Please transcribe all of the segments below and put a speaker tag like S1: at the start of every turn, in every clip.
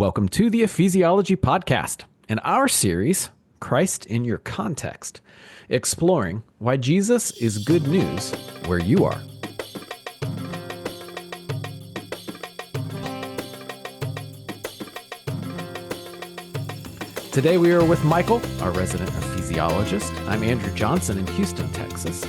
S1: Welcome to the Ephesiology Podcast and our series, Christ in Your Context, exploring why Jesus is good news where you are. Today we are with Michael, our resident ephesiologist. I'm Andrew Johnson in Houston, Texas,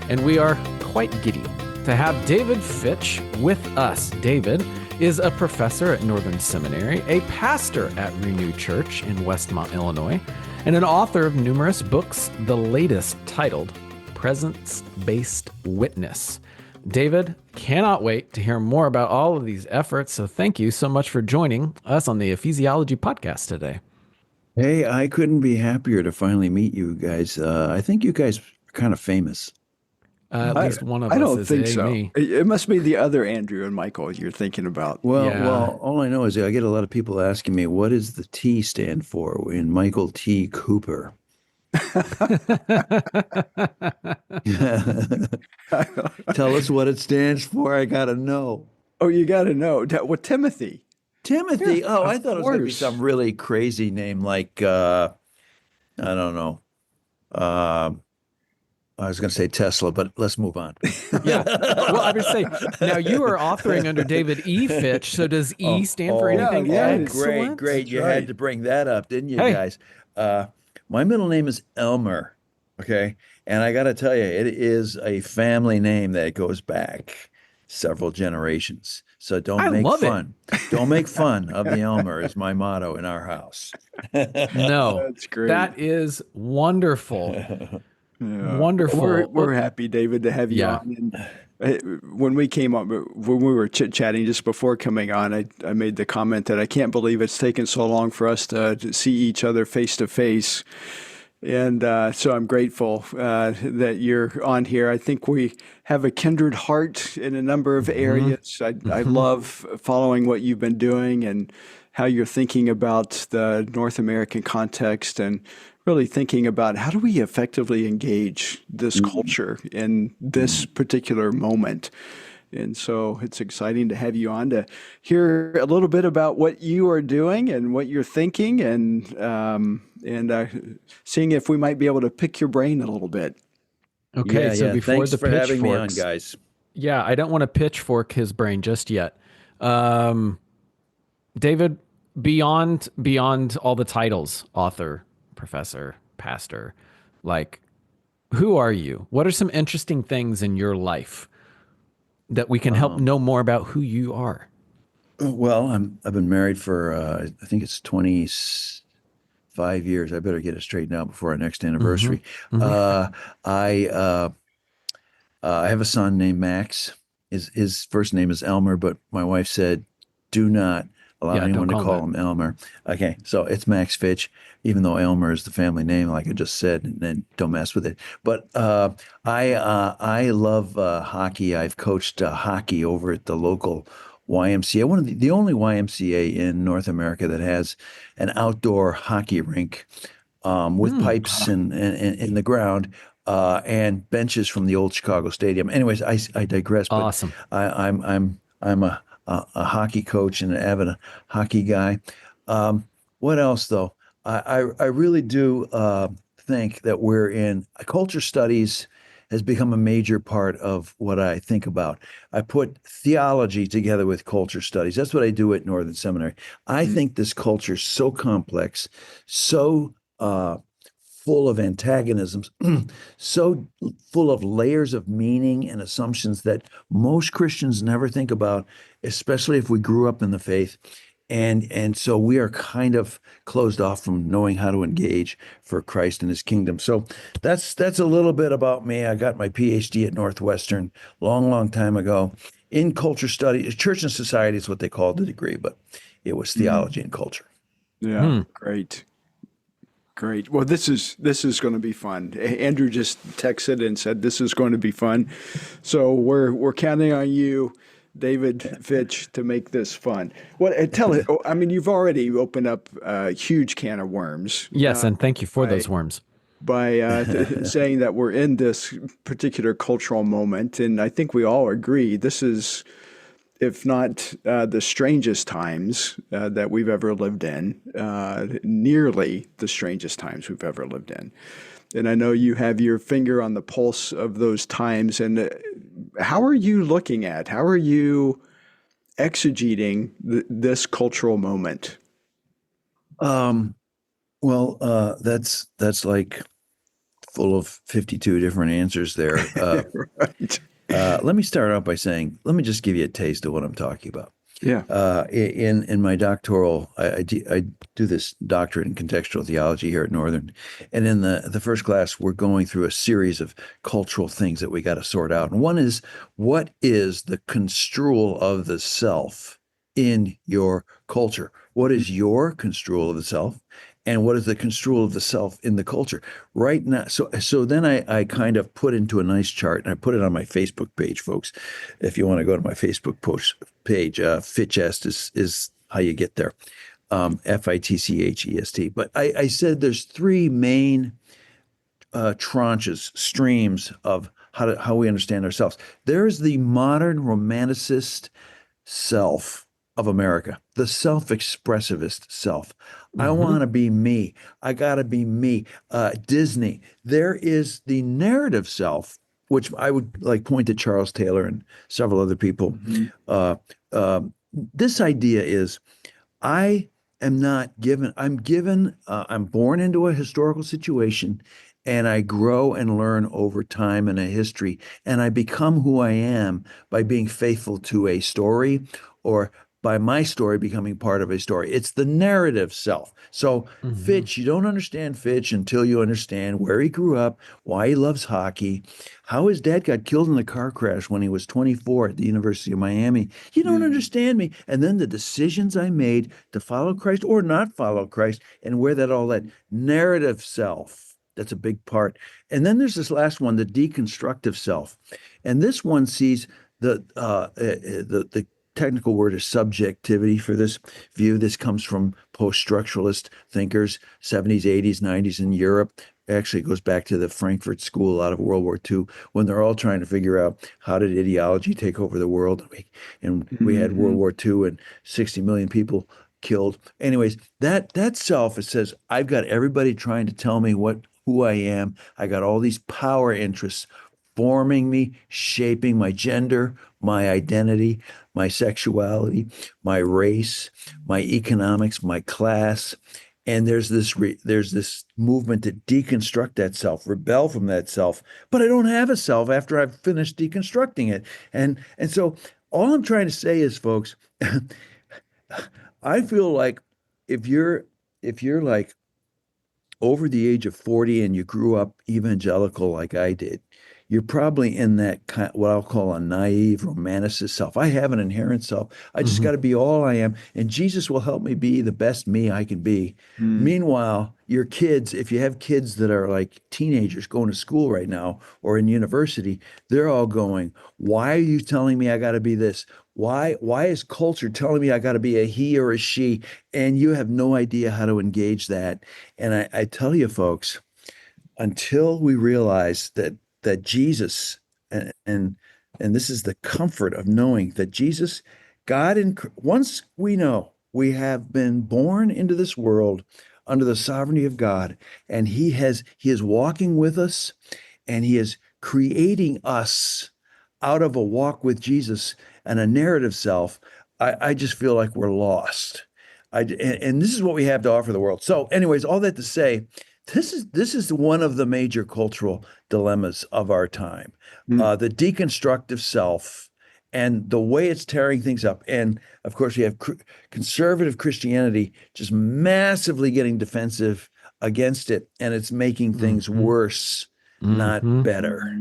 S1: and we are quite giddy to have David Fitch with us. David is a professor at Northern Seminary, a pastor at Renew Church in Westmont, Illinois, and an author of numerous books, the latest titled Presence-Based Witness. David, cannot wait to hear more about all of these efforts, so thank you so much for joining us on the Ephesiology Podcast today.
S2: Hey, I couldn't be happier to finally meet you guys. I think you guys are kind of famous.
S1: At least one of us
S3: I don't
S1: is
S3: think
S1: a
S3: so.
S1: me.
S3: It must be the other Andrew and Michael you're thinking about.
S2: Well, all I know is I get a lot of people asking me, what does the T stand for in Michael T. Cooper? Tell us what it stands for. I got to know.
S3: Oh, you got to know. Well, Timothy.
S2: Timothy.
S3: Yeah,
S2: I thought it was going to be
S3: course.
S2: some really crazy name like, I don't know. I was going to say Tesla, but let's move on.
S1: Yeah. Well, I would say, now you are authoring under David E. Fitch, so does E stand for anything excellent?
S2: Great. You
S3: Right.
S2: had to bring that up, didn't you,
S1: Hey.
S2: guys? My middle name is Elmer, okay? And I got to tell you, it is a family name that goes back several generations. So don't make fun. Don't make fun of the Elmer is my motto in our house.
S1: No,
S3: That's great.
S1: that is wonderful.
S3: Yeah.
S1: Wonderful.
S3: We're happy, David, to have you
S1: Yeah.
S3: on. And when we came up, when we were chit-chatting just before coming on, I made the comment that I can't believe it's taken so long for us to see each other face to face. And so I'm grateful that you're on here. I think we have a kindred heart in a number of areas. I love following what you've been doing and how you're thinking about the North American context and really thinking about how do we effectively engage this culture in this particular moment. And so it's exciting to have you on to hear a little bit about what you are doing and what you're thinking and seeing if we might be able to pick your brain a little bit.
S1: Okay, so before
S2: Thanks
S1: the
S2: for having me on,
S1: pitchforks,
S2: guys.
S1: yeah, I don't want to pitchfork his brain just yet. David, beyond all the titles, author, professor, pastor, like, who are you? What are some interesting things in your life that we can help know more about who you are?
S2: Well, I've been married for I think it's 25 years. I better get it straightened out before our next anniversary. I have a son named Max. His first name is Elmer, but my wife said, do not allow anyone to call him Elmer. Okay, so it's Max Fitch, even though Elmer is the family name, like I just said, and then don't mess with it. But I love hockey. I've coached hockey over at the local YMCA, one of the only YMCA in North America that has an outdoor hockey rink with pipes in the ground and benches from the old Chicago Stadium. Anyways, I digress. But
S1: Awesome.
S2: I'm a hockey coach and an avid hockey guy. What else, though? I really do think that we're in culture studies has become a major part of what I think about. I put theology together with culture studies. That's what I do at Northern Seminary. I think this culture is so complex, so full of antagonisms, so full of layers of meaning and assumptions that most Christians never think about, especially if we grew up in the faith. And so we are kind of closed off from knowing how to engage for Christ and his kingdom. So that's a little bit about me. I got my PhD at Northwestern long time ago in culture studies. Church and society is what they called the degree, but it was theology and culture.
S3: Yeah, great. Well, this is going to be fun. Andrew just texted and said this is going to be fun. So we're counting on you, David Fitch, to make this fun. I mean, you've already opened up a huge can of worms.
S1: Yes, and thank you for those worms.
S3: By saying that we're in this particular cultural moment, and I think we all agree this is if not the strangest times that we've ever lived in, nearly the strangest times we've ever lived in. And I know you have your finger on the pulse of those times. And how are you exegeting this cultural moment?
S2: Well, that's like full of 52 different answers there.
S3: Right.
S2: Let me start out by saying, let me just give you a taste of what I'm talking about.
S3: Yeah.
S2: In my doctoral, I do this doctorate in contextual theology here at Northern, and in the first class, we're going through a series of cultural things that we got to sort out. And one is, what is the construal of the self in your culture? What is your construal of the self? And what is the construal of the self in the culture right now? So then I kind of put into a nice chart, and I put it on my Facebook page, folks. If you want to go to my Facebook post page, Fitch is how you get there, Fitchest. But I said there's three main tranches, streams of how we understand ourselves. There's the modern romanticist self of America, the self-expressivist self. I want to be me. I got to be me. Disney. There is the narrative self, which I would like point to Charles Taylor and several other people. This idea is, I am not given, I'm born into a historical situation, and I grow and learn over time in a history, and I become who I am by being faithful to a story, or by my story becoming part of a story. It's the narrative self. So Fitch, you don't understand Fitch until you understand where he grew up, why he loves hockey, how his dad got killed in a car crash when he was 24 at the University of Miami. You don't understand me. And then the decisions I made to follow Christ or not follow Christ, and where that all led. Narrative self. That's a big part. And then there's this last one, the deconstructive self. And this one sees the technical word is subjectivity for this view. This comes from post-structuralist thinkers, 70s, 80s, 90s in Europe. Actually, it goes back to the Frankfurt School out of World War II, when they're all trying to figure out, how did ideology take over the world? And we had World War II and 60 million people killed. Anyways, that self, it says, I've got everybody trying to tell me who I am. I got all these power interests forming me, shaping my gender, my identity, my sexuality, my race, my economics, my class. And there's this movement to deconstruct that self, rebel from that self. But I don't have a self after I've finished deconstructing it. And so all I'm trying to say is, folks, I feel like if you're like over the age of 40 and you grew up evangelical like I did, you're probably in that what I'll call a naive romanticist self. I have an inherent self. I just got to be all I am, and Jesus will help me be the best me I can be. Meanwhile, your kids, if you have kids that are like teenagers going to school right now or in university, they're all going, why are you telling me I got to be this? Why is culture telling me I got to be a he or a she? And you have no idea how to engage that. And I tell you, folks, until we realize that Jesus, and this is the comfort of knowing that Jesus, once we know we have been born into this world under the sovereignty of God, and he is walking with us, and he is creating us out of a walk with Jesus and a narrative self, I just feel like we're lost. And this is what we have to offer the world. So anyways, all that to say, this is one of the major cultural dilemmas of our time, the deconstructive self and the way it's tearing things up. And of course, we have conservative Christianity just massively getting defensive against it, and it's making things worse, not better.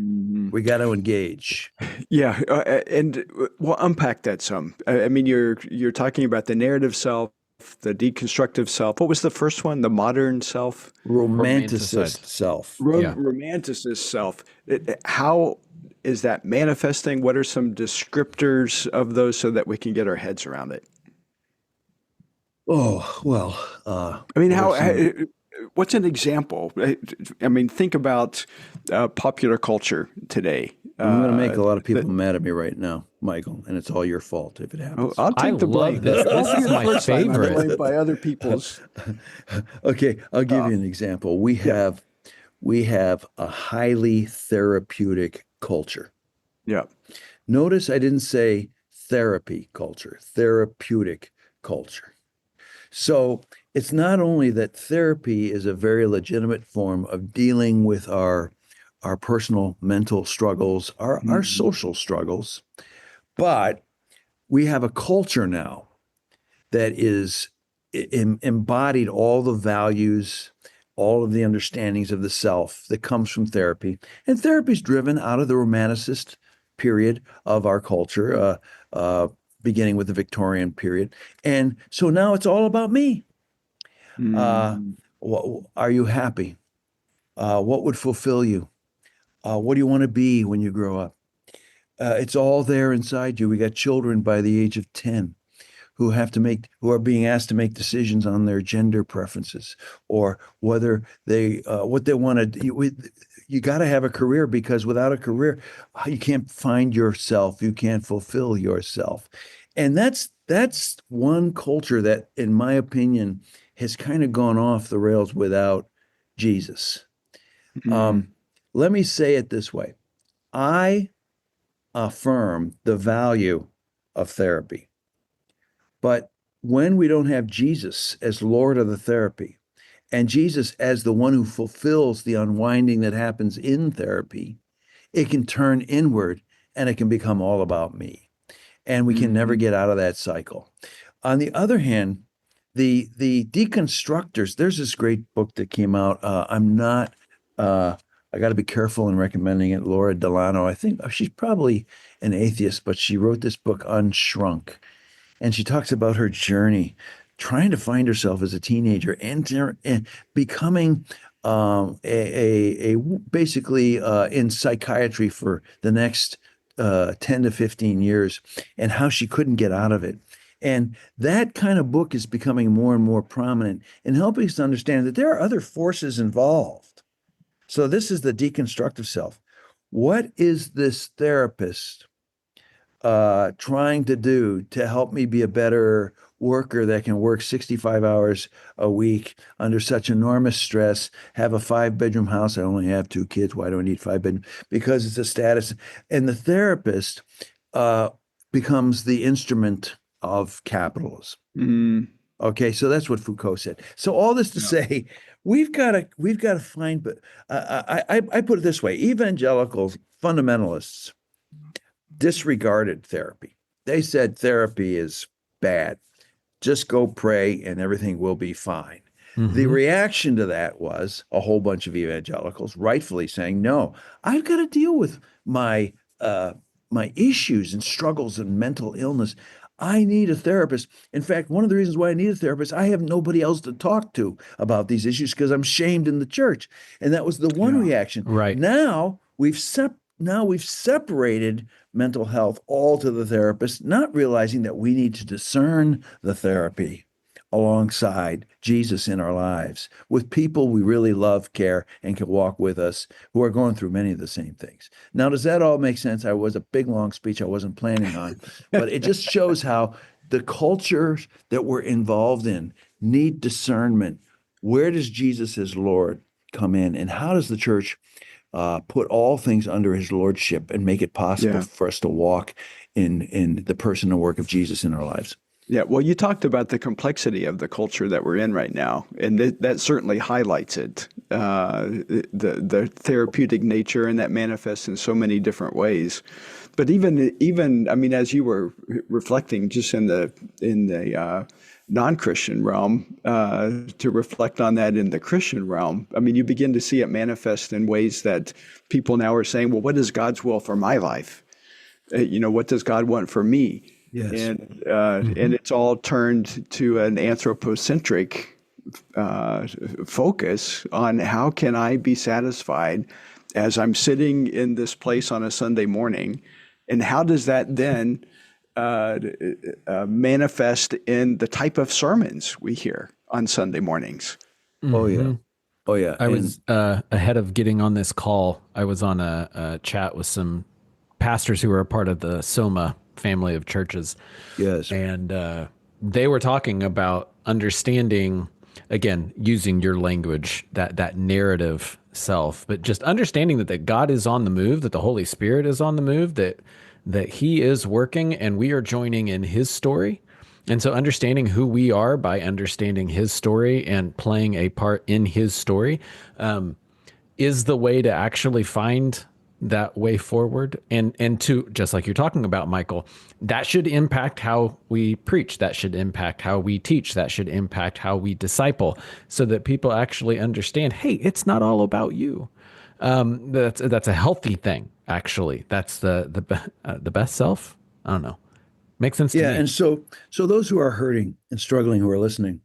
S2: We got to engage.
S3: Yeah, and we'll unpack that some. I mean, you're talking about the narrative self, the deconstructive self. What was the first one? The modern self?
S2: Romanticist self.
S3: Romanticist self. How is that manifesting? What are some descriptors of those so that we can get our heads around it?
S2: Oh, well.
S3: I mean, what's an example? I mean, think about popular culture today.
S2: I'm going to make a lot of people mad at me right now, Michael, and it's all your fault if it happens.
S3: I'll take the blame.
S1: love this. This is my favorite.
S3: I'm blamed by other people's.
S2: Okay, I'll give you an example. We have a highly therapeutic culture.
S3: Yeah.
S2: Notice I didn't say therapy culture, therapeutic culture. So it's not only that therapy is a very legitimate form of dealing with our personal mental struggles, our social struggles, but we have a culture now that is embodied all the values, all of the understandings of the self that comes from therapy. And therapy is driven out of the Romanicist period of our culture, beginning with the Victorian period. And so now it's all about me. Are you happy? What would fulfill you? What do you want to be when you grow up? It's all there inside you. We got children by the age of 10 who are being asked to make decisions on their gender preferences or whether what they want to do. You got to have a career, because without a career, you can't find yourself. You can't fulfill yourself. And that's one culture that, in my opinion, has kind of gone off the rails without Jesus. Let me say it this way. I affirm the value of therapy. But when we don't have Jesus as Lord of the therapy, and Jesus as the one who fulfills the unwinding that happens in therapy, it can turn inward and it can become all about me. And we can never get out of that cycle. On the other hand, the deconstructors, there's this great book that came out. I got to be careful in recommending it. Laura Delano, I think she's probably an atheist, but she wrote this book, Unshrunk. And she talks about her journey, trying to find herself as a teenager and becoming basically in psychiatry for the next 10 to 15 years, and how she couldn't get out of it. And that kind of book is becoming more and more prominent in helping us to understand that there are other forces involved. So this is the deconstructive self. What is this therapist trying to do to help me be a better worker that can work 65 hours a week under such enormous stress, have a 5-bedroom house? I only have 2 kids. Why do I need 5 bedrooms? Because it's a status. And the therapist becomes the instrument of capitalism. Okay, so that's what Foucault said. So all this to say, we've got to find. But I put it this way: evangelicals, fundamentalists, disregarded therapy. They said therapy is bad. Just go pray and everything will be fine. The reaction to that was a whole bunch of evangelicals rightfully saying, no, I've got to deal with my issues and struggles and mental illness. I need a therapist. In fact, one of the reasons why I need a therapist, I have nobody else to talk to about these issues because I'm shamed in the church. And that was the one reaction.
S1: Right.
S2: Now we've separated mental health all to the therapist, not realizing that we need to discern the therapy alongside Jesus in our lives with people we really love, care, and can walk with us who are going through many of the same things. Now, does that all make sense? I was a big, long speech I wasn't planning on, but it just shows how the cultures that we're involved in need discernment. Where does Jesus as Lord come in, and how does the church put all things under his lordship and make it possible for us to walk in the person and work of Jesus in our lives?
S3: Yeah, well, you talked about the complexity of the culture that we're in right now, and that certainly highlights it, the therapeutic nature, and that manifests in so many different ways. But even I mean, as you were reflecting just in the non-Christian realm, to reflect on that in the Christian realm, I mean, you begin to see it manifest in ways that people now are saying, well, what is God's will for my life? What does God want for me?
S2: Yes.
S3: And it's all turned to an anthropocentric focus on how can I be satisfied as I'm sitting in this place on a Sunday morning, and how does that then manifest in the type of sermons we hear on Sunday mornings?
S2: Oh, yeah. Oh yeah.
S1: I was ahead of getting on this call. I was on a chat with some pastors who are a part of the Soma family of churches,
S2: Yes.
S1: and they were talking about understanding, again, using your language, that narrative self, but just understanding that God is on the move, that the Holy Spirit is on the move, that He is working, and we are joining in His story. And so understanding who we are by understanding His story and playing a part in His story is the way to actually find that way forward. And to, just like you're talking about, Michael, that should impact how we preach. That should impact how we teach. That should impact how we disciple, so that people actually understand, hey, it's not all about you. That's a healthy thing, actually. That's the best self. I don't know. Makes sense to
S2: Yeah.
S1: me.
S2: And so those who are hurting and struggling, who are listening,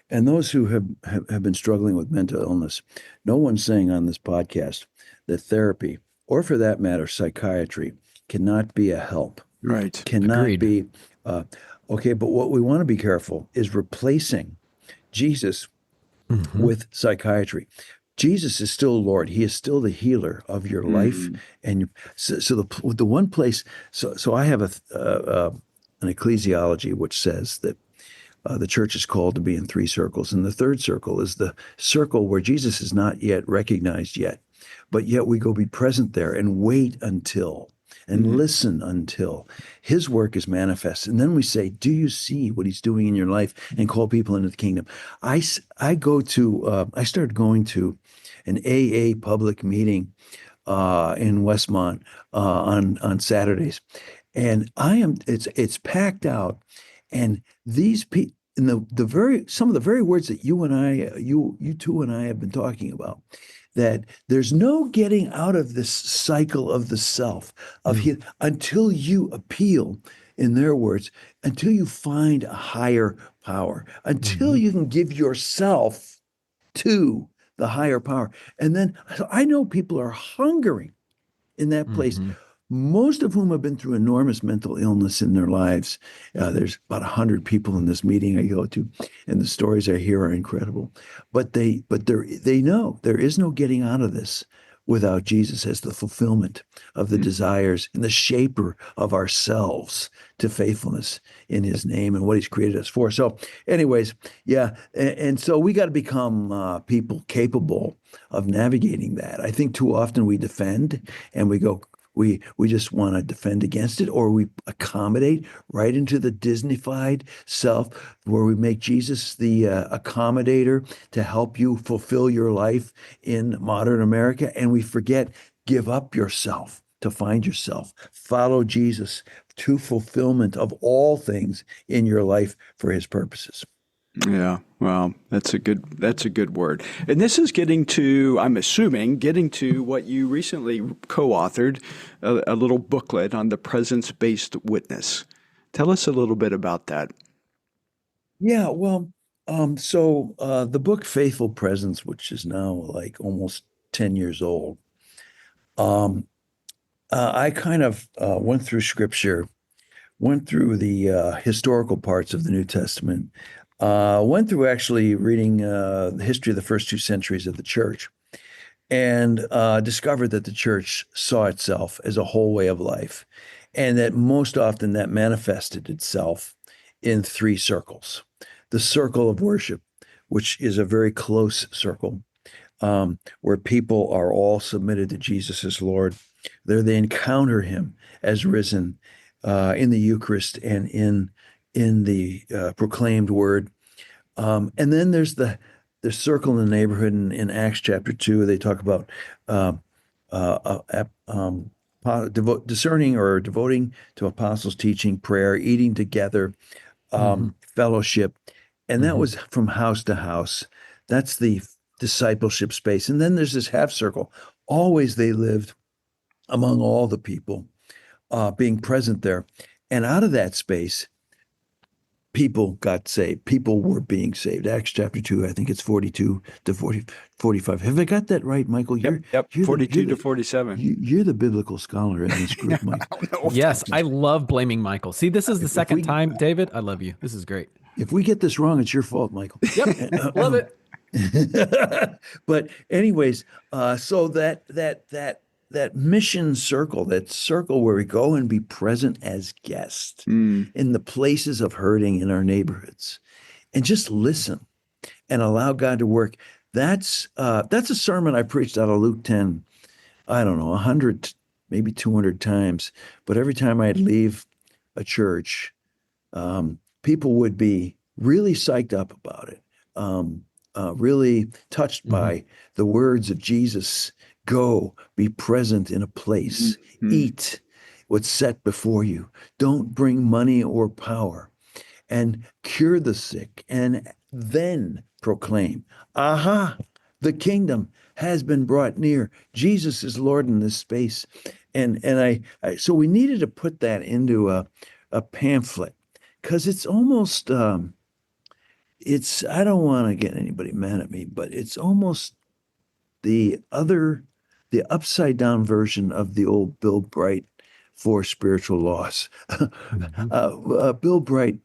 S2: and those who have been struggling with mental illness, no one's saying on this podcast that therapy, or for that matter, psychiatry, cannot be a help.
S3: Right.
S2: Cannot
S1: Agreed.
S2: be okay. But what we want to be careful is replacing Jesus with psychiatry. Jesus is still Lord. He is still the healer of your life. And so the one place. So I have an ecclesiology which says that the church is called to be in three circles, and the third circle is the circle where Jesus is not yet recognized yet, but yet we go be present there and wait until and listen until His work is manifest. And then we say, do you see what He's doing in your life, and call people into the kingdom? I started going to an AA public meeting in Westmont on Saturdays, and it's packed out, and these people, in some of the very words that you two and I have been talking about, that there's no getting out of this cycle of the self until you appeal, in their words, until you find a higher power, until you can give yourself to the higher power. And then, so I know people are hungering in that place, most of whom have been through enormous mental illness in their lives. There's about 100 people in this meeting I go to, and the stories I hear are incredible. But they know there is no getting out of this without Jesus as the fulfillment of the desires and the shaper of ourselves to faithfulness in His name and what He's created us for. So anyways, yeah. And so we got to become people capable of navigating that. I think too often we defend and we go, we just want to defend against it, or we accommodate right into the Disney-fied self, where we make Jesus the accommodator to help you fulfill your life in modern America, and we forget, give up yourself to find yourself. Follow Jesus to fulfillment of all things in your life for His purposes.
S3: Yeah, well, that's a good word. And this is getting to what you recently co-authored, a little booklet on the presence-based witness. Tell us a little bit about that.
S2: Yeah, well, so the book Faithful Presence, which is now like almost 10 years old, I kind of went through Scripture, went through the historical parts of the New Testament, went through actually reading the history of the first 2 centuries of the church, and discovered that the church saw itself as a whole way of life, and that most often that manifested itself in 3 circles. The circle of worship, which is a very close circle, where people are all submitted to Jesus as Lord. There they encounter Him as risen in the Eucharist and in the proclaimed word. And then there's the circle in the neighborhood in Acts chapter 2. They talk about discerning or devoting to apostles' teaching, prayer, eating together, fellowship. And that was from house to house. That's the discipleship space. And then there's this half circle. Always they lived among all the people, being present there. And out of that space, people got saved. People were being saved. Acts chapter 2, I think it's 42 to 45. Have I got that right, Michael?
S3: Yep, 42 to 47.
S2: You're the biblical scholar in this group, Michael.
S1: Yes, I love blaming Michael. See, this is the second time, David. I love you. This is great.
S2: If we get this wrong, it's your fault, Michael.
S1: Yep, love it.
S2: But anyways, so that mission circle, that circle where we go and be present as guests in the places of hurting in our neighborhoods, and just listen and allow God to work. That's a sermon I preached out of Luke 10. I don't know, 100, maybe 200 times. But every time I'd leave a church, people would be really psyched up about it, really touched by the words of Jesus. Go, be present in a place, eat what's set before you. Don't bring money or power, and cure the sick, and then proclaim, aha, the kingdom has been brought near. Jesus is Lord in this space. And so we needed to put that into a pamphlet, because it's almost, I don't want to get anybody mad at me, but it's almost the upside down version of the old Bill Bright Four Spiritual Laws. Bill Bright,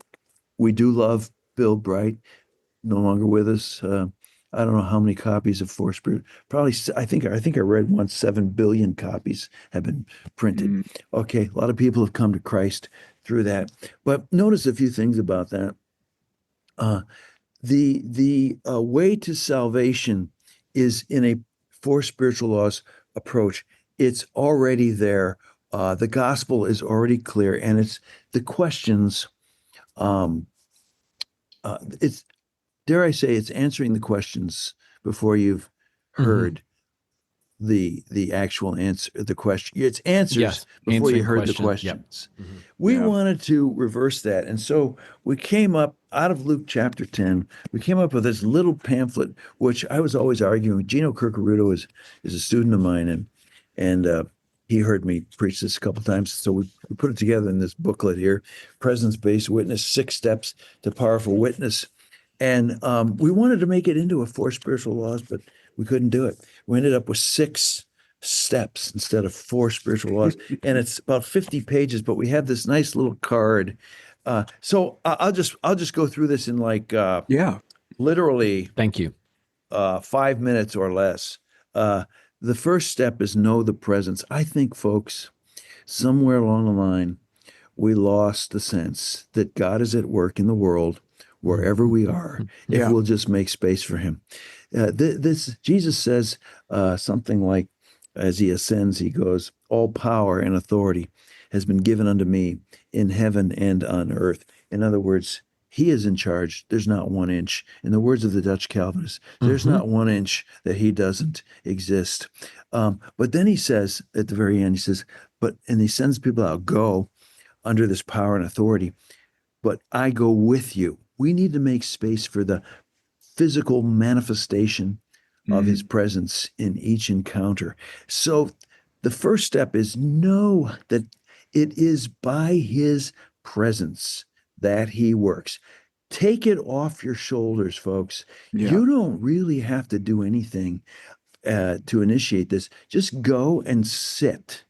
S2: we do love Bill Bright, no longer with us. I don't know how many copies of Four Spirit. Probably, I think I read once 7 billion copies have been printed. Okay, a lot of people have come to Christ through that. But notice a few things about that. The way to salvation is in a Four Spiritual Laws approach. It's already there. The gospel is already clear, and it's the questions. It's, dare I say, it's answering the questions before you've heard the actual answer, the question. It's answers before you heard the questions.
S1: Yep.
S2: We wanted to reverse that. And so we came up out of Luke chapter 10, we came up with this little pamphlet, which I was always arguing. Gino Kirkaruto is a student of mine, and he heard me preach this a couple of times. So we put it together in this booklet here, Presence-Based Witness, 6 Steps to Powerful Witness. And we wanted to make it into a Four Spiritual Laws, but we couldn't do it. We ended up with 6 steps instead of 4 spiritual laws. And it's about 50 pages, but we have this nice little card. So I'll just go through this in like literally
S1: Thank you.
S2: 5 minutes or less. The first step is know the presence. I think, folks, somewhere along the line, we lost the sense that God is at work in the world wherever we are, if we'll just make space for him. Jesus says something like, as he ascends, he goes, all power and authority has been given unto me in heaven and on earth. In other words, he is in charge. There's not 1 inch. In the words of the Dutch Calvinists, there's not 1 inch that he doesn't exist. But then he says at the very end, he says, and he sends people out, go under this power and authority, but I go with you. We need to make space for the physical manifestation of his presence in each encounter. So the first step is know that it is by his presence that he works. Take it off your shoulders, folks. You don't really have to do anything to initiate this. Just go and sit.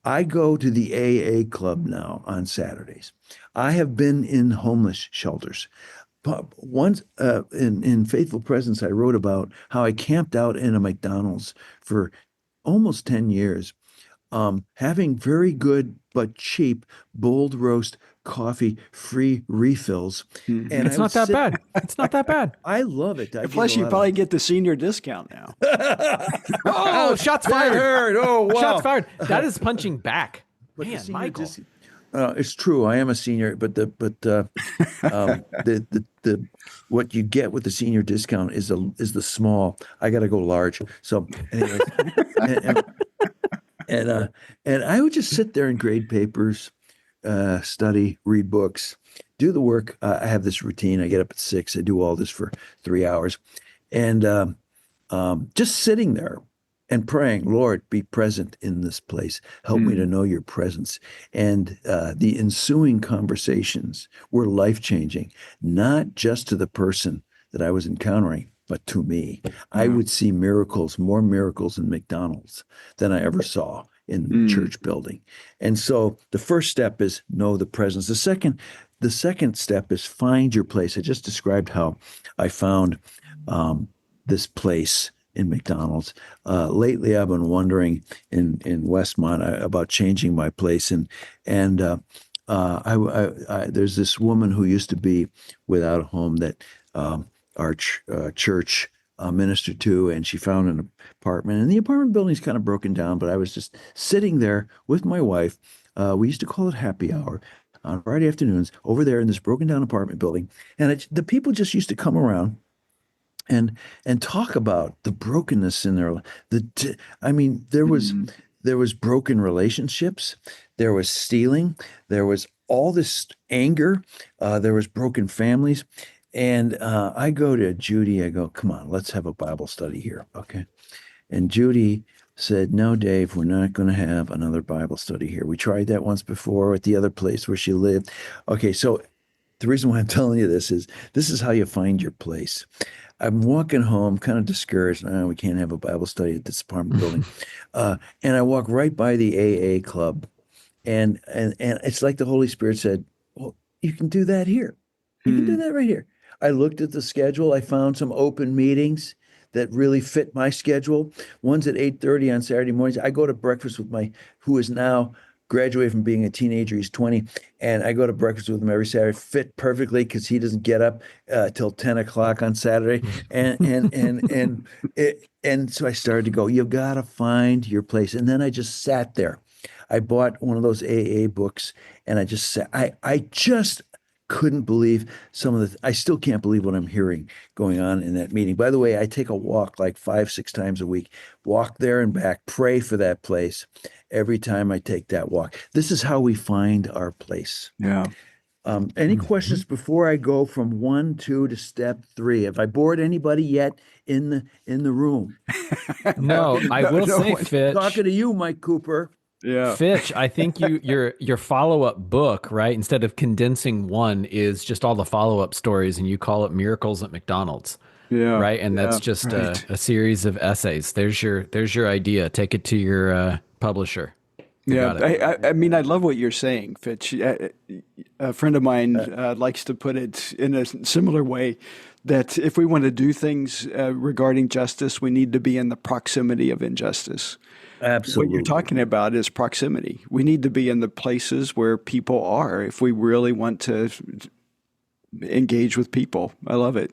S2: I go to the AA club now on Saturdays. I have been in homeless shelters. Once in Faithful Presence, I wrote about how I camped out in a McDonald's for almost 10 years, having very good but cheap bold roast coffee, free refills. And
S1: it's not that bad. It's not that bad.
S2: I love it.
S3: Plus, you probably get the senior discount now.
S1: Oh, shots fired.
S2: Oh, wow.
S1: Shots fired. That is punching back.
S2: But
S1: Man, Michael.
S2: It's true. I am a senior, but the what you get with the senior discount is the small. I got to go large. So, anyways, and I would just sit there and grade papers, study, read books, do the work. I have this routine. I get up at 6. I do all this for 3 hours, and just sitting there and praying, Lord, be present in this place. Help me to know your presence. And the ensuing conversations were life-changing, not just to the person that I was encountering, but to me. I would see miracles, more miracles in McDonald's than I ever saw in the church building. And so the first step is know the presence. The second step is find your place. I just described how I found this place in McDonald's. Lately, I've been wondering in Westmont about changing my place, and there's this woman who used to be without a home that our church ministered to, and she found an apartment, and the apartment building's kind of broken down. But I was just sitting there with my wife. We used to call it happy hour on Friday afternoons over there in this broken down apartment building, and the people just used to come around and talk about the brokenness in their life. There was broken relationships, there was stealing, there was all this anger, there was broken families. And I go to Judy, I go, come on, let's have a Bible study here. Okay. And Judy said, no, Dave, we're not going to have another Bible study here. We tried that once before at the other place where she lived. Okay, so the reason why I'm telling you this is how you find your place. I'm walking home, kind of discouraged. We can't have a Bible study at this apartment building. And I walk right by the AA club. And it's like the Holy Spirit said, well, you can do that here. You can do that right here. I looked at the schedule. I found some open meetings that really fit my schedule. One's at 8:30 on Saturday mornings. I go to breakfast with who is now graduated from being a teenager. He's 20. And I go to breakfast with him every Saturday. Fit perfectly because he doesn't get up till 10 o'clock on Saturday. And so I started to go, you've got to find your place. And then I just sat there. I bought one of those AA books, and I just sat. I just couldn't believe I still can't believe what I'm hearing going on in that meeting. By the way, I take a walk like 5-6 times a week, walk there and back, pray for that place every time I take that walk. This is how we find our place.
S3: Yeah.
S2: Any questions before I go from 1, 2 to step 3? Have I bored anybody yet in the room?
S1: No, I will say, Fitch.
S2: Talking to you, Mike Cooper.
S3: Yeah.
S1: Fitch, I think your follow-up book, right, instead of condensing one, is just all the follow-up stories, and you call it Miracles at McDonald's.
S3: Yeah.
S1: Right. And that's just a series of essays. There's your idea. Take it to your publisher.
S3: Yeah. I mean, I love what you're saying, Fitch. A friend of mine likes to put it in a similar way, that if we want to do things regarding justice, we need to be in the proximity of injustice.
S2: Absolutely.
S3: What you're talking about is proximity. We need to be in the places where people are if we really want to engage with people. I love it.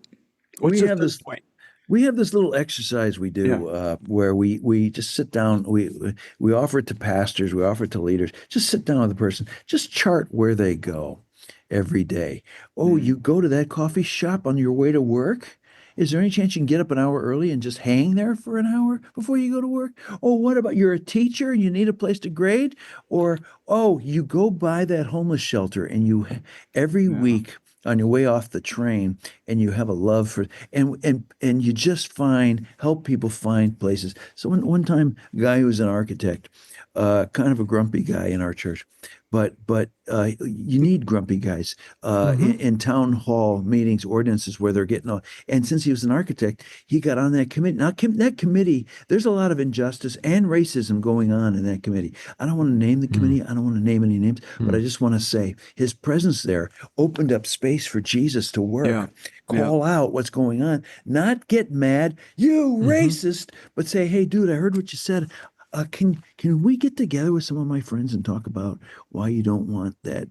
S3: What's the third point?
S2: We have this little exercise we do where we just sit down. We offer it to pastors. We offer it to leaders. Just sit down with the person. Just chart where they go every day. Oh, you go to that coffee shop on your way to work? Is there any chance you can get up an hour early and just hang there for an hour before you go to work? Oh, what about you're a teacher and you need a place to grade? Or, oh, you go by that homeless shelter and you every week on your way off the train, and you have a love for and you just help people find places. So one time, a guy who was an architect, kind of a grumpy guy in our church, but you need grumpy guys in town hall meetings, ordinances where they're getting all. And since he was an architect, he got on that committee. Now that committee, there's a lot of injustice and racism going on in that committee. I don't want to name the committee. I don't want to name any names, but I just want to say his presence there opened up space for Jesus to work. Call out what's going on, not get mad, you racist, but say, hey, dude, I heard what you said. Can we get together with some of my friends and talk about why you don't want that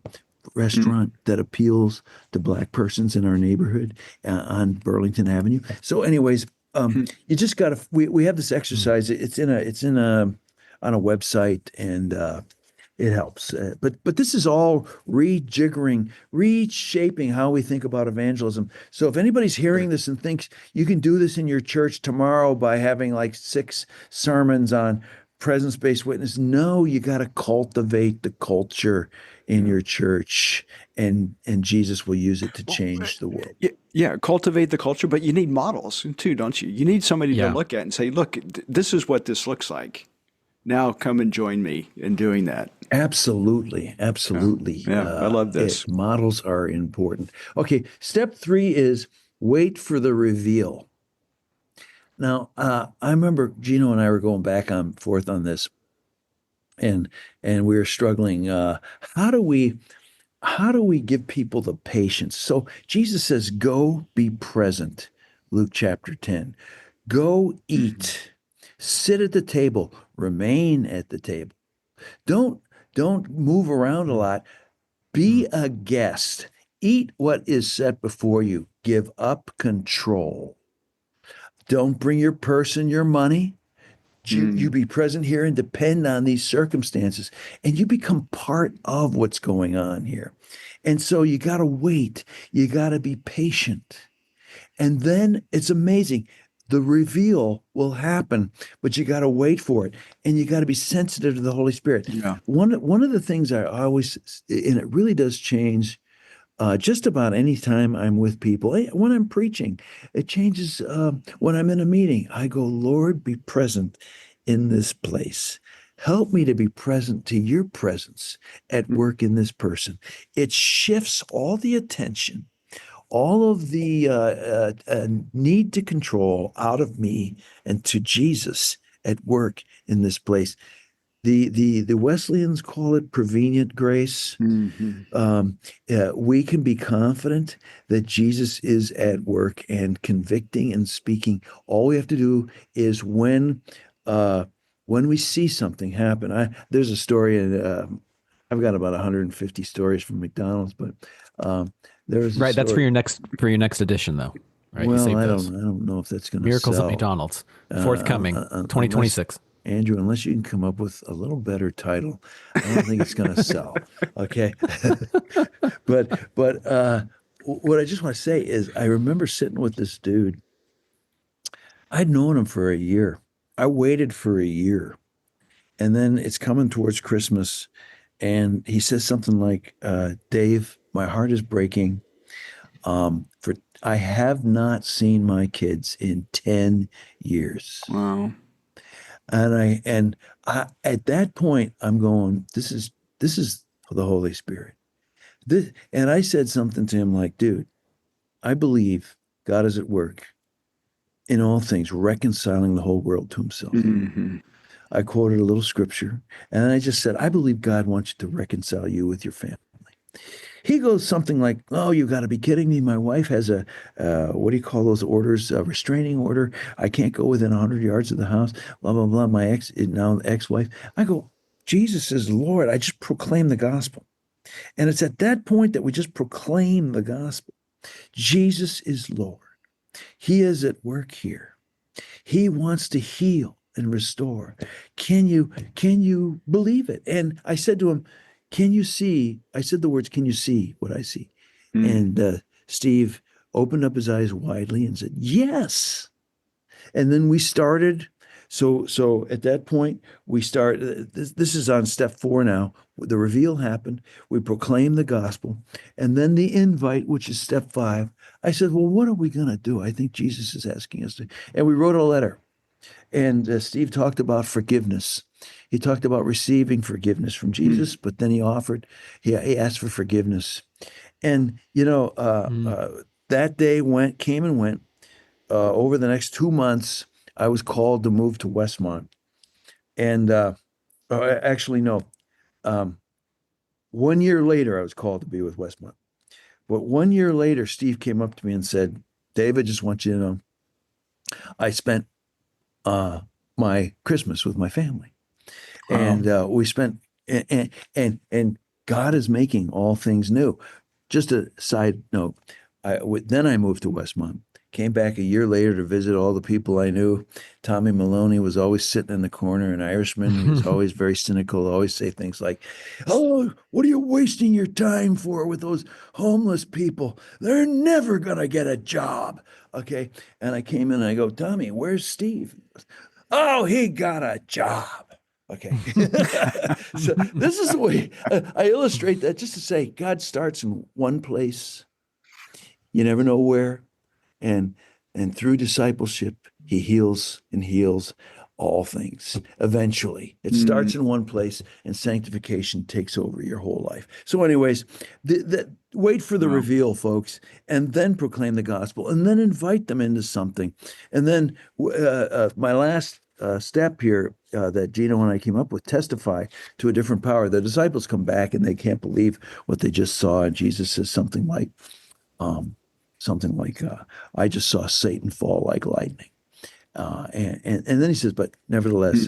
S2: restaurant that appeals to Black persons in our neighborhood on Burlington Avenue? So anyways, you just got to, we have this exercise. It's on a website, and it helps. But this is all reshaping how we think about evangelism. So if anybody's hearing this and thinks you can do this in your church tomorrow by having like 6 sermons on presence-based witness, no, you got to cultivate the culture in your church, and Jesus will use it to change the world.
S3: Yeah, cultivate the culture, but you need models too, don't you? You need somebody to look at and say, look, this is what this looks like. Now come and join me in doing that.
S2: Absolutely.
S3: Yeah, I love this.
S2: Models are important. Okay, step 3 is wait for the reveal. Now, I remember Gino and I were going back and forth on this, and we were struggling. How do we give people the patience? So Jesus says, "Go be present." Luke chapter 10. Go eat. Sit at the table. Remain at the table. Don't move around a lot. Be a guest. Eat what is set before you. Give up control. Don't bring your purse and your money. You be present here and depend on these circumstances, and you become part of what's going on here. And so you got to wait. You got to be patient. And then it's amazing. The reveal will happen, but you got to wait for it, and you got to be sensitive to the Holy Spirit.
S3: Yeah.
S2: One of the things I always, and it really does change just about any time I'm with people. When I'm preaching, it changes. When I'm in a meeting, I go, Lord, be present in this place. Help me to be present to your presence at work in this person. It shifts all the attention, all of the need to control out of me and to Jesus at work in this place. The Wesleyans call it prevenient grace. We can be confident that Jesus is at work and convicting and speaking. All we have to do is when we see something happen. There's a story, and I've got about 150 stories from McDonald's, but there was a
S1: Right. That's for
S2: story.
S1: your next edition, though. Right.
S2: Well,
S1: you
S2: I
S1: those.
S2: don't know if that's going to
S1: Miracles
S2: sell.
S1: at McDonald's, forthcoming, 2026.
S2: Andrew, unless you can come up with a little better title, I don't think it's going to sell. Okay. But what I just want to say is I remember sitting with this dude. I'd known him for a year. I waited for a year. And then it's coming towards Christmas. And he says something like, Dave, my heart is breaking. For I have not seen my kids in 10 years.
S3: Wow.
S2: And I at that point I'm going, this is the Holy Spirit. And I said something to him like, dude, I believe God is at work in all things, reconciling the whole world to himself. I quoted a little scripture, and I just said, I believe God wants to reconcile you with your family. He goes something like, oh, you got to be kidding me. My wife has a, what do you call those orders? A restraining order. I can't go within 100 yards of the house, blah, blah, blah. My ex-wife. I go, Jesus is Lord. I just proclaim the gospel. And it's at that point that we just proclaim the gospel. Jesus is Lord. He is at work here. He wants to heal and restore. Can you believe it? And I said to him, can you see? I said the words, can you see what I see? And Steve opened up his eyes widely and said, yes. And then we started. So at that point, we started. This is on step 4 now. The reveal happened. We proclaimed the gospel. And then the invite, which is step 5. I said, well, what are we going to do? I think Jesus is asking us to. And we wrote a letter. And Steve talked about forgiveness. He talked about receiving forgiveness from Jesus, but then he asked for forgiveness. And, that day came and went. Over the next 2 months, I was called to move to Westmont. And actually, no. 1 year later, I was called to be with Westmont. But 1 year later, Steve came up to me and said, David, just want you to know, I spent my Christmas with my family. Wow. And we spent, and God is making all things new. Just a side note, then I moved to Westmont, came back a year later to visit all the people I knew. Tommy Maloney was always sitting in the corner, an Irishman. He was always very cynical, always say things like, oh, what are you wasting your time for with those homeless people? They're never going to get a job. Okay. And I came in and I go, Tommy, where's Steve? Oh, he got a job. Okay. So this is the way I illustrate that, just to say God starts in one place. You never know where. And through discipleship, he heals all things. Eventually, it starts in one place, and sanctification takes over your whole life. So anyways, wait for the reveal, folks, and then proclaim the gospel, and then invite them into something. And then my last step here that Gino and I came up with, testify to a different power. The disciples come back and they can't believe what they just saw. And Jesus says something like, I just saw Satan fall like lightning. And then he says, but nevertheless,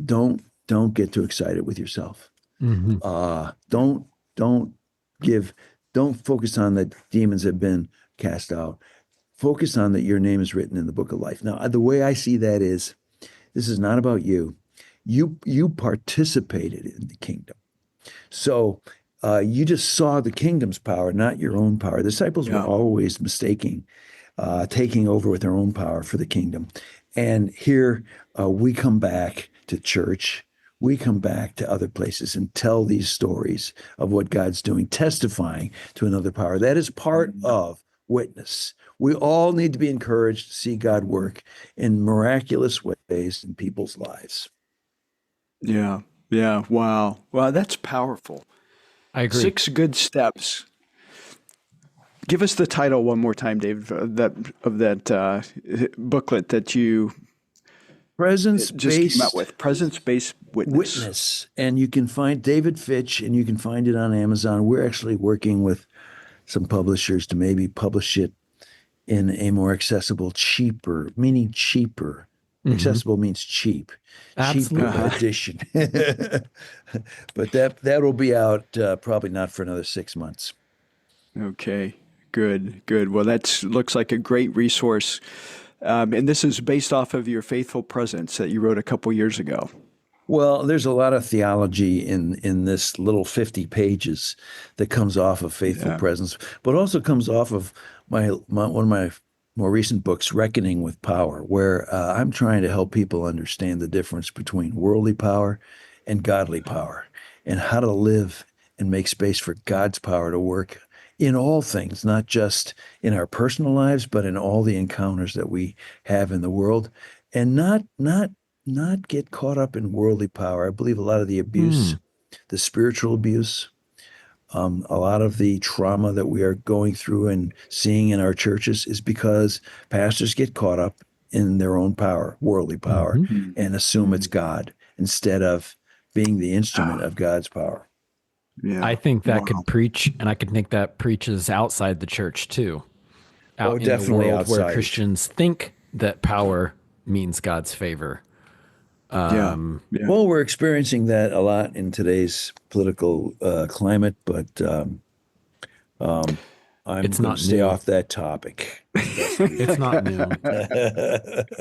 S2: don't get too excited with yourself.
S1: Mm-hmm.
S2: Don't focus on that demons have been cast out. Focus on that your name is written in the book of life. Now, the way I see that is, this is not about you. You participated in the kingdom. So you just saw the kingdom's power, not your own power. The disciples were always taking over with their own power for the kingdom. And here we come back to church. We come back to other places and tell these stories of what God's doing, testifying to another power. That is part of witness. We all need to be encouraged to see God work in miraculous ways in people's lives.
S3: Yeah. Wow. That's powerful.
S1: I agree.
S3: 6 good steps. Give us the title one more time, David, of that booklet that you just came out with. Presence-based witness.
S2: And you can find David Fitch, and you can find it on Amazon. We're actually working with some publishers to maybe publish it in a more accessible, cheaper. Mm-hmm. Accessible means cheap.
S1: Absolutely.
S2: Cheaper edition. But that will be out probably not for another 6 months.
S3: Okay, good. Well, that looks like a great resource. And this is based off of your Faithful Presence that you wrote a couple years ago.
S2: Well, there's a lot of theology in this little 50 pages that comes off of Faithful Presence, but also comes off of one of my more recent books, Reckoning with Power, where I'm trying to help people understand the difference between worldly power and godly power, and how to live and make space for God's power to work in all things, not just in our personal lives, but in all the encounters that we have in the world, and not get caught up in worldly power. I believe a lot of the abuse, the spiritual abuse, a lot of the trauma that we are going through and seeing in our churches is because pastors get caught up in their own power, worldly power, and assume it's God instead of being the instrument of God's power.
S3: Yeah.
S1: I think that could preach, and I could think that preaches outside the church too. Out in
S2: definitely
S1: the world
S2: outside.
S1: where Christians think that power means God's favor.
S2: Well, we're experiencing that a lot in today's political climate, but I'm going to stay off that topic.
S1: It's not new.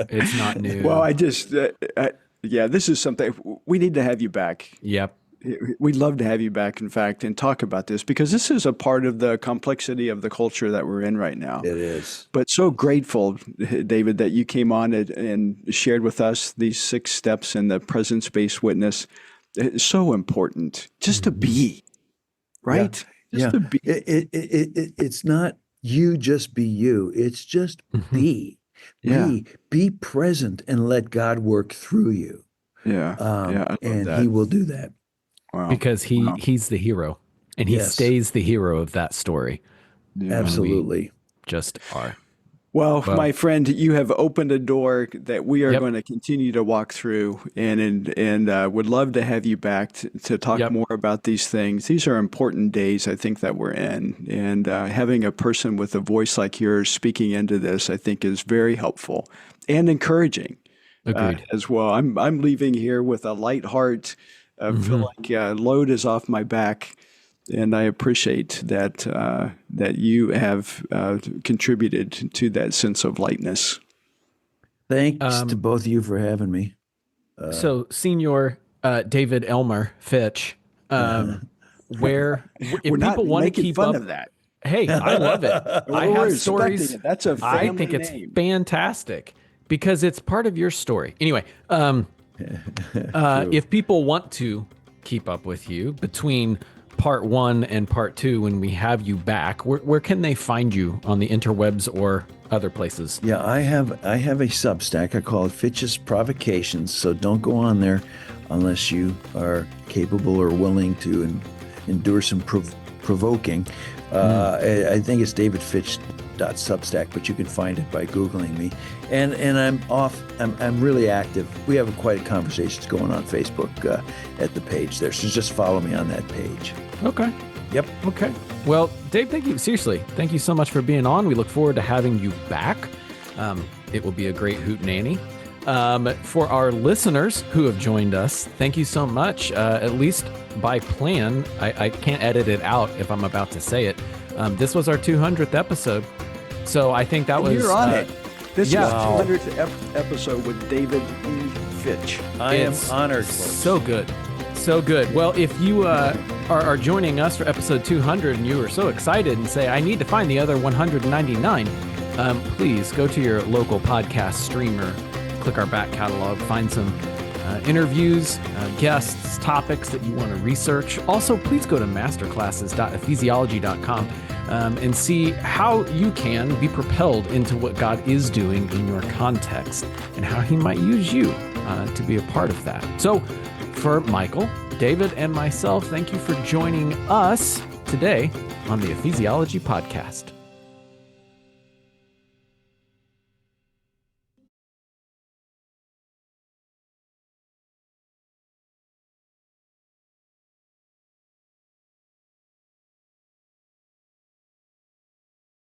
S1: It's not new.
S3: Well, this is something we need to have you back.
S1: Yep.
S3: We'd love to have you back, in fact, and talk about this, because this is a part of the complexity of the culture that we're in right now.
S2: It is.
S3: But so grateful, David, that you came on and shared with us these 6 steps in the presence-based witness. It's so important just to be, right?
S2: Yeah.
S3: Just to be.
S2: It's not you just be you. It's just be. Be present and let God work through you. And He will do that.
S3: Wow.
S1: Because he's the hero, and he stays the hero of that story.
S2: Absolutely.
S1: We just are.
S3: Well, my friend, you have opened a door that we are going to continue to walk through, and would love to have you back to talk more about these things. These are important days, I think, that we're in, and having a person with a voice like yours speaking into this, I think, is very helpful and encouraging.
S1: Agreed.
S3: As well. I'm leaving here with a light heart. I feel like load is off my back, and I appreciate that you have contributed to that sense of lightness.
S2: Thanks to both of you for having me.
S1: So, Senior David Elmer Fitch, where if people want to keep
S3: fun
S1: up
S3: of that,
S1: hey, I love it. I have stories.
S3: That's a family
S1: I think it's
S3: name.
S1: fantastic because it's part of your story. Anyway. If people want to keep up with you between part 1 and part 2, when we have you back, where can they find you on the interwebs or other places?
S2: Yeah, I have a Substack. I call it Fitch's Provocations. So don't go on there unless you are capable or willing to endure some provoking. I think it's davidfitch.substack, but you can find it by Googling me. And I'm really active. We have quite conversations going on Facebook at the page there. So just follow me on that page.
S1: Okay.
S2: Yep.
S1: Okay. Well, Dave, thank you. Seriously, thank you so much for being on. We look forward to having you back. It will be a great hootenanny. For our listeners who have joined us, thank you so much. At least by plan, I can't edit it out if I'm about to say it. This was our 200th episode. So I think that was...
S3: You're on it. This
S1: yeah.
S3: was the 200th episode with David E. Fitch.
S2: I am honored.
S1: So good. So good. Well, if you are joining us for episode 200 and you are so excited and say, I need to find the other 199, please go to your local podcast streamer, click our back catalog, find some interviews, guests, topics that you want to research. Also, please go to masterclasses.ephesiology.com and see how you can be propelled into what God is doing in your context and how he might use you to be a part of that. So for Michael, David, and myself, thank you for joining us today on the Ephesiology Podcast.